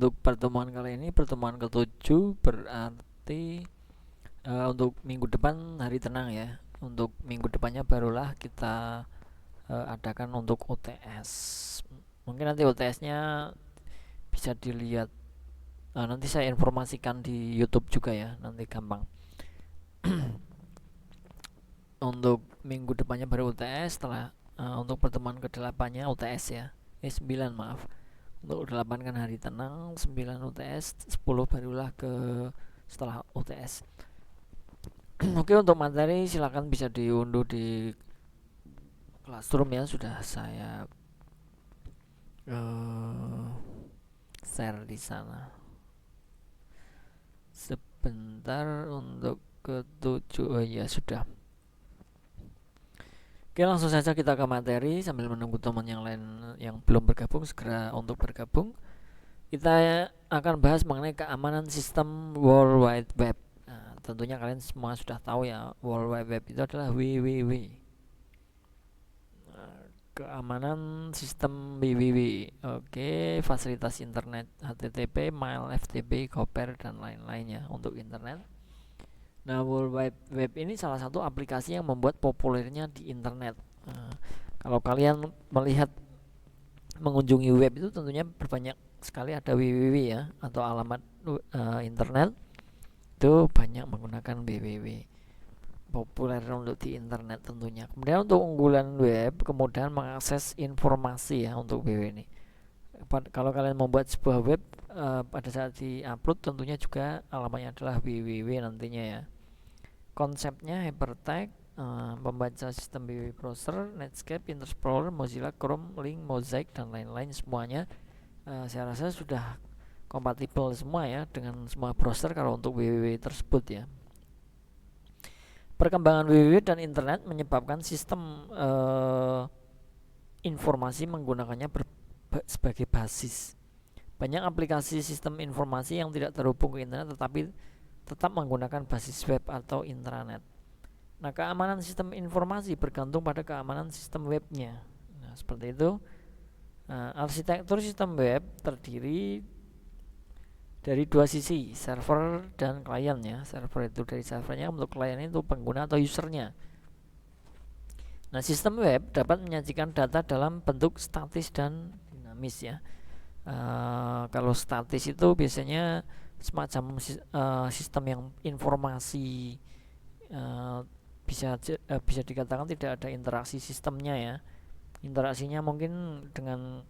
untuk pertemuan kali ini pertemuan ke-7, berarti untuk minggu depan hari tenang ya. Untuk minggu depannya barulah kita adakan untuk UTS. Mungkin nanti UTS-nya bisa dilihat, nanti saya informasikan di YouTube juga ya, nanti gampang. Untuk minggu depannya baru UTS, setelah untuk pertemuan ke-8-nya UTS ya. 9 maaf. Untuk 8 kan hari tenang, 9 UTS, 10 barulah ke setelah UTS. Oke, untuk materi silakan bisa diunduh di Classroom ya, sudah saya share di sana. Sebentar untuk ke-7, oh iya sudah. Oke, langsung saja kita ke materi sambil menunggu teman yang lain yang belum bergabung segera untuk bergabung. Kita akan bahas mengenai keamanan sistem World Wide Web. Nah, tentunya kalian semua sudah tahu ya, World Wide Web itu adalah www. Keamanan sistem www. Oke, fasilitas internet HTTP, mail, FTP, Gopher dan lain-lainnya untuk internet. Nah, World Wide Web ini salah satu aplikasi yang membuat populernya di internet. Kalau kalian melihat mengunjungi web itu tentunya berbanyak sekali ada www ya, atau alamat internet itu banyak menggunakan www, populer untuk di internet tentunya. Kemudian untuk unggulan web, kemudian mengakses informasi ya untuk www ini. Kalau kalian membuat sebuah web, pada saat di-upload tentunya juga alamatnya adalah www nantinya ya. Konsepnya hypertext, membaca sistem www browser, Netscape, Internet Explorer, Mozilla, Chrome, Link, Mosaic dan lain-lain semuanya saya rasa sudah kompatibel semua ya dengan semua browser kalau untuk www tersebut ya. Perkembangan www dan internet menyebabkan sistem informasi menggunakannya sebagai basis. Banyak aplikasi sistem informasi yang tidak terhubung ke internet tetapi tetap menggunakan basis web atau intranet. Nah, keamanan sistem informasi bergantung pada keamanan sistem webnya. Nah, seperti itu. Nah, arsitektur sistem web terdiri dari dua sisi, server dan klien ya. Server itu dari servernya, untuk klien itu pengguna atau usernya. Nah, sistem web dapat menyajikan data dalam bentuk statis dan dinamis ya. Kalau statis itu biasanya semacam sistem yang informasi, bisa dikatakan tidak ada interaksi sistemnya ya. Interaksinya mungkin dengan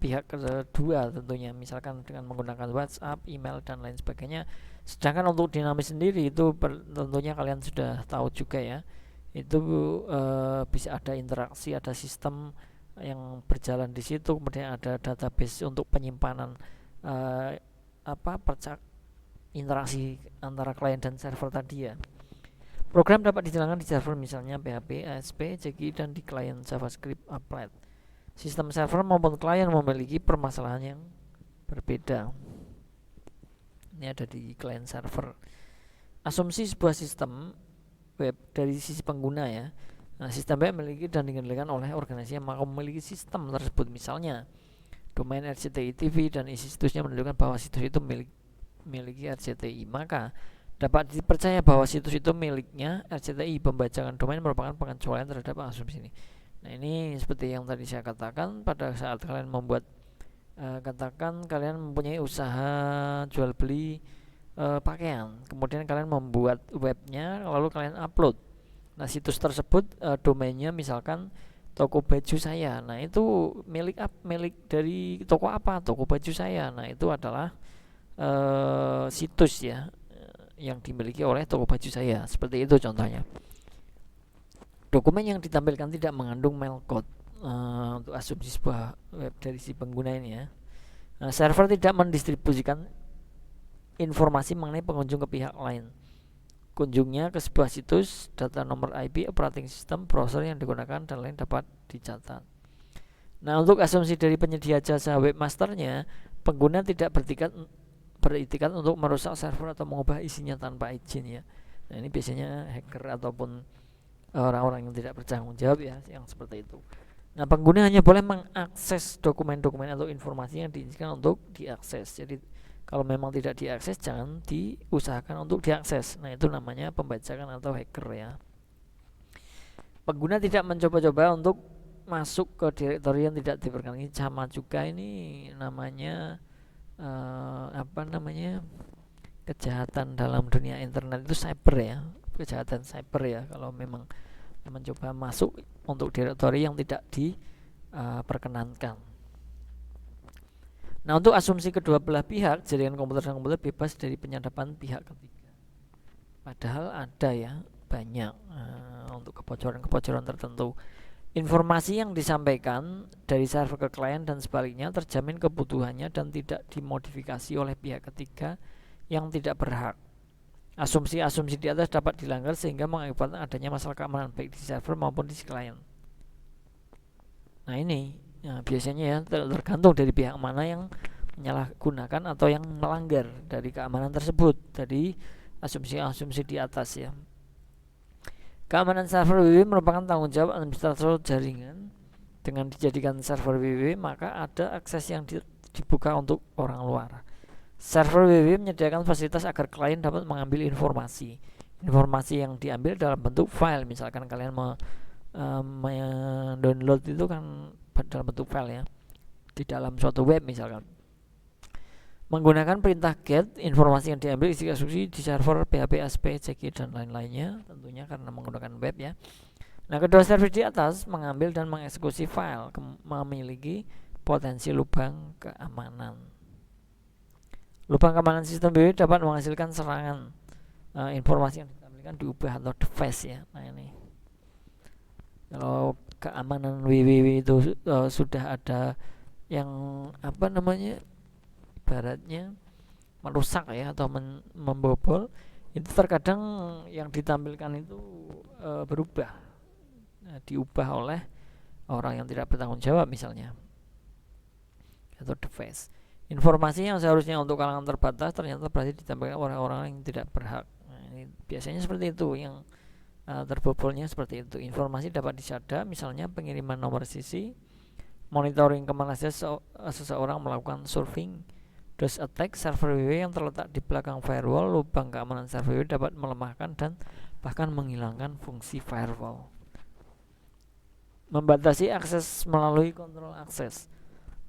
pihak kedua tentunya, misalkan dengan menggunakan WhatsApp, email dan lain sebagainya. Sedangkan untuk dinamis sendiri itu tentunya kalian sudah tahu juga ya, itu bisa ada interaksi, ada sistem yang berjalan di situ, kemudian ada database untuk penyimpanan interaksi antara klien dan server tadi ya. Program dapat dijalankan di server misalnya PHP, ASP, CGI dan di klien JavaScript Applet. Sistem server maupun klien memiliki permasalahan yang berbeda. Ini ada di klien server. Asumsi sebuah sistem web dari sisi pengguna ya. Nah, sistem web memiliki dan dikendalikan oleh organisasi yang memiliki sistem tersebut. Misalnya, domain RCTI TV dan isi situsnya menunjukkan bahwa situs itu memiliki RCTI. Maka dapat dipercaya bahwa situs itu miliknya RCTI. Pembajakan domain merupakan pengecualian terhadap asumsi ini. Nah, ini seperti yang tadi saya katakan, pada saat kalian membuat katakan kalian mempunyai usaha jual beli pakaian, kemudian kalian membuat webnya lalu kalian upload. Nah, situs tersebut domainnya misalkan toko baju saya. Nah, itu milik dari toko apa? Toko baju saya. Nah, itu adalah situs ya, yang dimiliki oleh toko baju saya. Seperti itu contohnya. Dokumen yang ditampilkan tidak mengandung mailcode untuk asumsi sebuah web dari si pengguna ini ya. Nah, server tidak mendistribusikan informasi mengenai pengunjung ke pihak lain. Kunjungnya ke sebuah situs, data nomor IP, operating system, browser yang digunakan dan lain dapat dicatat. Nah, untuk asumsi dari penyedia jasa webmasternya, pengguna tidak beritikat untuk merusak server atau mengubah isinya tanpa izin ya. Nah, ini biasanya hacker ataupun orang-orang yang tidak bertanggung jawab ya, yang seperti itu. Nah, pengguna hanya boleh mengakses dokumen-dokumen atau informasi yang diizinkan untuk diakses. Jadi kalau memang tidak diakses, jangan diusahakan untuk diakses. Nah, itu namanya pembajakan atau hacker ya. Pengguna tidak mencoba-coba untuk masuk ke direktori yang tidak diperkenankan. Sama juga ini namanya kejahatan dalam dunia internet itu cyber ya, kejahatan cyber ya. Kalau memang mencoba masuk untuk direktori yang tidak diperkenankan. Nah, untuk asumsi kedua belah pihak, jaringan komputer dan komputer bebas dari penyadapan pihak ketiga. Padahal ada ya, banyak untuk kebocoran-kebocoran tertentu. Informasi yang disampaikan dari server ke klien dan sebaliknya terjamin kebutuhannya dan tidak dimodifikasi oleh pihak ketiga yang tidak berhak. Asumsi-asumsi di atas dapat dilanggar sehingga mengakibatkan adanya masalah keamanan baik di server maupun di klien. Nah, ini biasanya ya tergantung dari pihak mana yang menyalahgunakan atau yang melanggar dari keamanan tersebut, dari asumsi-asumsi di atas ya. Keamanan server WWW merupakan tanggung jawab administrator jaringan. Dengan dijadikan server WWW, maka ada akses yang dibuka untuk orang luar. Server WWW menyediakan fasilitas agar klien dapat mengambil informasi. Informasi yang diambil dalam bentuk file, misalkan kalian mendownload itu kan dalam bentuk file ya, di dalam suatu web misalkan. Menggunakan perintah get, informasi yang diambil isi instruksi di server PHP, ASP, CG dan lain-lainnya, tentunya karena menggunakan web ya. Nah, kedua server di atas mengambil dan mengeksekusi file, memiliki potensi lubang keamanan. Lubang keamanan sistem WWW dapat menghasilkan serangan informasi yang ditampilkan diubah atau device ya. Nah, ini kalau keamanan WWW itu sudah ada yang ibaratnya merusak ya atau membobol, itu terkadang yang ditampilkan itu berubah, diubah oleh orang yang tidak bertanggung jawab misalnya, atau device. Informasi yang seharusnya untuk kalangan terbatas ternyata berhasil ditampilkan orang-orang yang tidak berhak. Nah, ini biasanya seperti itu, yang terbobolnya seperti itu. Informasi dapat disadap, misalnya pengiriman nomor sisi, monitoring kemana saja seseorang melakukan surfing, DOS attack server WWW yang terletak di belakang firewall. Lubang keamanan server WWW dapat melemahkan dan bahkan menghilangkan fungsi firewall. Membatasi akses melalui kontrol akses.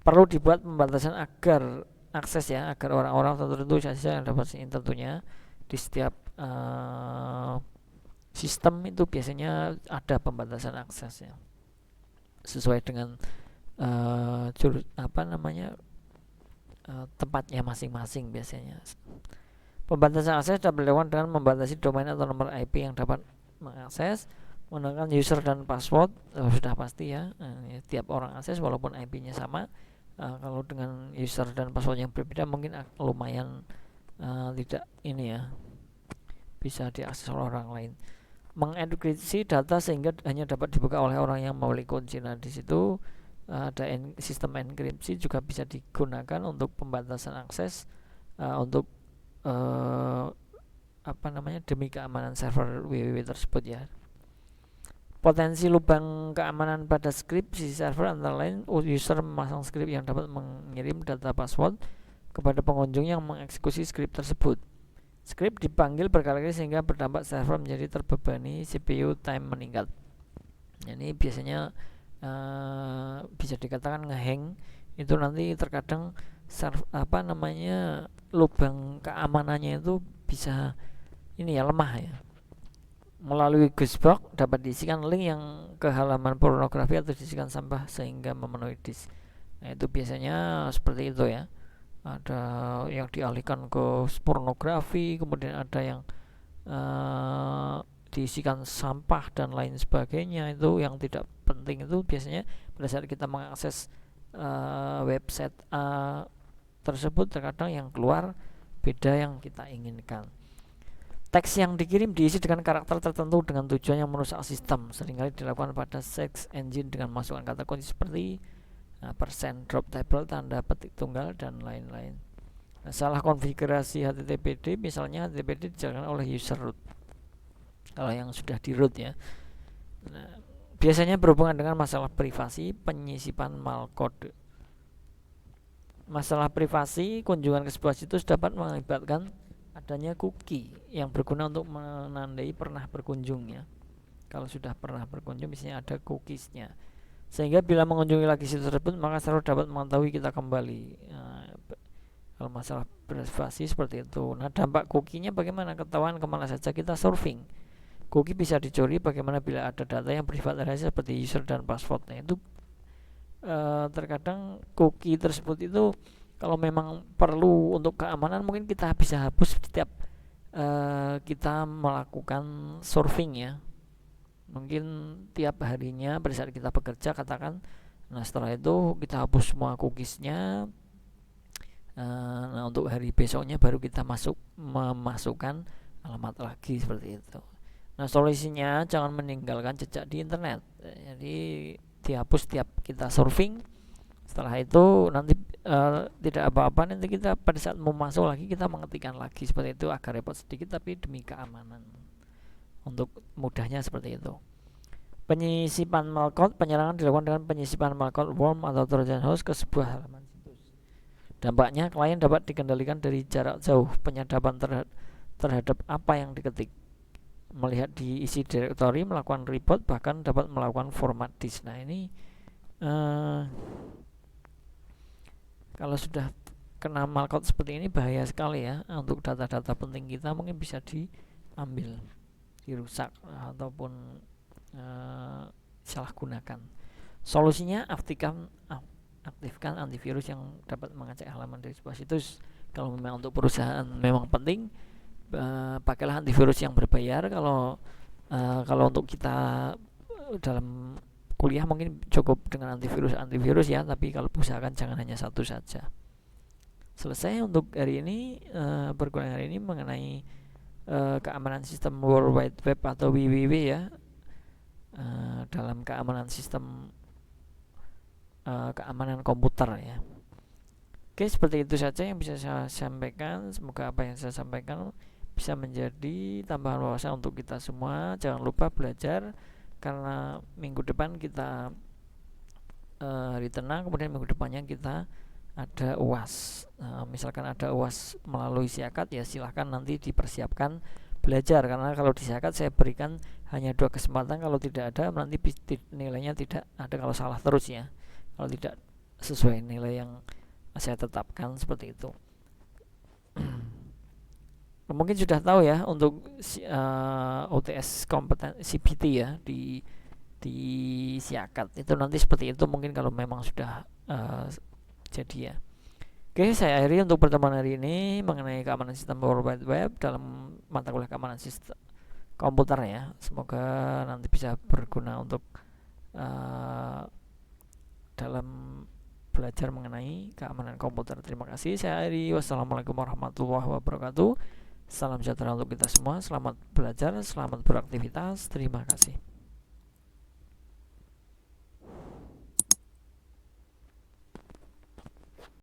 Perlu dibuat pembatasan agar akses ya, agar orang-orang tertentu saja yang dapat tentunya di setiap sistem itu biasanya ada pembatasan akses ya, sesuai dengan tempatnya masing-masing biasanya. Pembatasan akses dapat dilakukan dengan membatasi domain atau nomor IP yang dapat mengakses, menggunakan user dan password. Sudah pasti ya, tiap orang akses walaupun IP-nya sama. Kalau dengan user dan password yang berbeda mungkin lumayan tidak ini ya, bisa diakses oleh orang lain. Mengenkripsi data sehingga hanya dapat dibuka oleh orang yang memiliki kunci. Nah, di situ ada sistem enkripsi juga bisa digunakan untuk pembatasan akses untuk demi keamanan server WWW tersebut ya. Potensi lubang keamanan pada script sisi server antara lain user memasang script yang dapat mengirim data password kepada pengunjung yang mengeksekusi script tersebut. Script dipanggil berkali-kali sehingga berdampak server menjadi terbebani, CPU time meningkat. Ini biasanya bisa dikatakan ngehang. Itu nanti terkadang lubang keamanannya itu bisa ini ya, lemah ya. Melalui Guessbox dapat diisikan link yang ke halaman pornografi atau diisikan sampah sehingga memenuhi disk. Nah, itu biasanya seperti itu ya. Ada yang dialihkan ke pornografi, kemudian ada yang diisikan sampah dan lain sebagainya. Itu yang tidak penting itu biasanya pada saat kita mengakses website tersebut, terkadang yang keluar beda yang kita inginkan. Teks yang dikirim diisi dengan karakter tertentu dengan tujuan yang merusak sistem. Seringkali dilakukan pada search engine dengan masukkan kata kunci seperti persen, drop table, tanda petik tunggal dan lain-lain. Salah konfigurasi HTTPD, misalnya HTTPD dijalankan oleh user root kalau yang sudah di root ya. Nah, biasanya berhubungan dengan masalah privasi, penyisipan malkode. Masalah privasi, kunjungan ke sebuah situs dapat mengakibatkan adanya cookie yang berguna untuk menandai pernah berkunjungnya. Kalau sudah pernah berkunjung biasanya ada cookiesnya, sehingga bila mengunjungi lagi situs tersebut maka server dapat mengetahui kita kembali. Kalau masalah privasi seperti itu. Nah, dampak cookie-nya bagaimana? Ketahuan kemana saja kita surfing. Cookie bisa dicuri bagaimana bila ada data yang bersifat rahasia seperti user dan passwordnya. Itu terkadang cookie tersebut itu kalau memang perlu untuk keamanan mungkin kita bisa hapus setiap kita melakukan surfing ya. Mungkin tiap harinya pada saat kita bekerja katakan. Nah, setelah itu kita hapus semua cookiesnya. Nah, untuk hari besoknya baru kita memasukkan alamat lagi seperti itu. Nah, solusinya jangan meninggalkan jejak di internet. Jadi dihapus tiap kita surfing. Setelah itu nanti tidak apa-apa, nanti kita pada saat mau masuk lagi kita mengetikkan lagi seperti itu, agak repot sedikit tapi demi keamanan. Untuk mudahnya seperti itu. Penyisipan malware, penyerangan dilakukan dengan penyisipan malware worm atau trojan horse ke sebuah halaman situs. Dampaknya klien dapat dikendalikan dari jarak jauh, penyadapan terhadap apa yang diketik, melihat di isi directory, melakukan report, bahkan dapat melakukan format disk. Nah, ini kalau sudah kena malware seperti ini bahaya sekali ya. Untuk data-data penting kita mungkin bisa diambil, dirusak ataupun salah gunakan. Solusinya aktifkan antivirus yang dapat mengecek halaman dari sebuah situs. Kalau memang untuk perusahaan memang penting, pakailah antivirus yang berbayar. Kalau untuk kita dalam kuliah mungkin cukup dengan antivirus ya, tapi kalau usahakan jangan hanya satu saja. Selesai untuk hari ini, perkuliahan hari ini mengenai keamanan sistem World Wide Web atau WWW ya, dalam keamanan sistem keamanan komputer ya. Oke, seperti itu saja yang bisa saya sampaikan. Semoga apa yang saya sampaikan bisa menjadi tambahan wawasan untuk kita semua. Jangan lupa belajar, karena minggu depan kita hari tenang, kemudian minggu depannya kita ada UAS. Misalkan ada UAS melalui siakat ya, silahkan nanti dipersiapkan belajar, karena kalau di siakat saya berikan hanya 2 kesempatan. Kalau tidak ada nanti nilainya tidak ada kalau salah terus ya, kalau tidak sesuai nilai yang saya tetapkan seperti itu. Mungkin sudah tahu ya untuk OTS kompetensi CPT ya di siakat itu nanti seperti itu mungkin kalau memang sudah jadi ya. Oke, saya akhiri untuk pertemuan hari ini mengenai keamanan sistem World Wide Web dalam mata kuliah keamanan sistem komputer ya. Semoga nanti bisa berguna untuk dalam belajar mengenai keamanan komputer. Terima kasih. Saya akhiri. Wassalamualaikum warahmatullahi wabarakatuh. Salam sejahtera untuk kita semua. Selamat belajar, selamat beraktivitas. Terima kasih.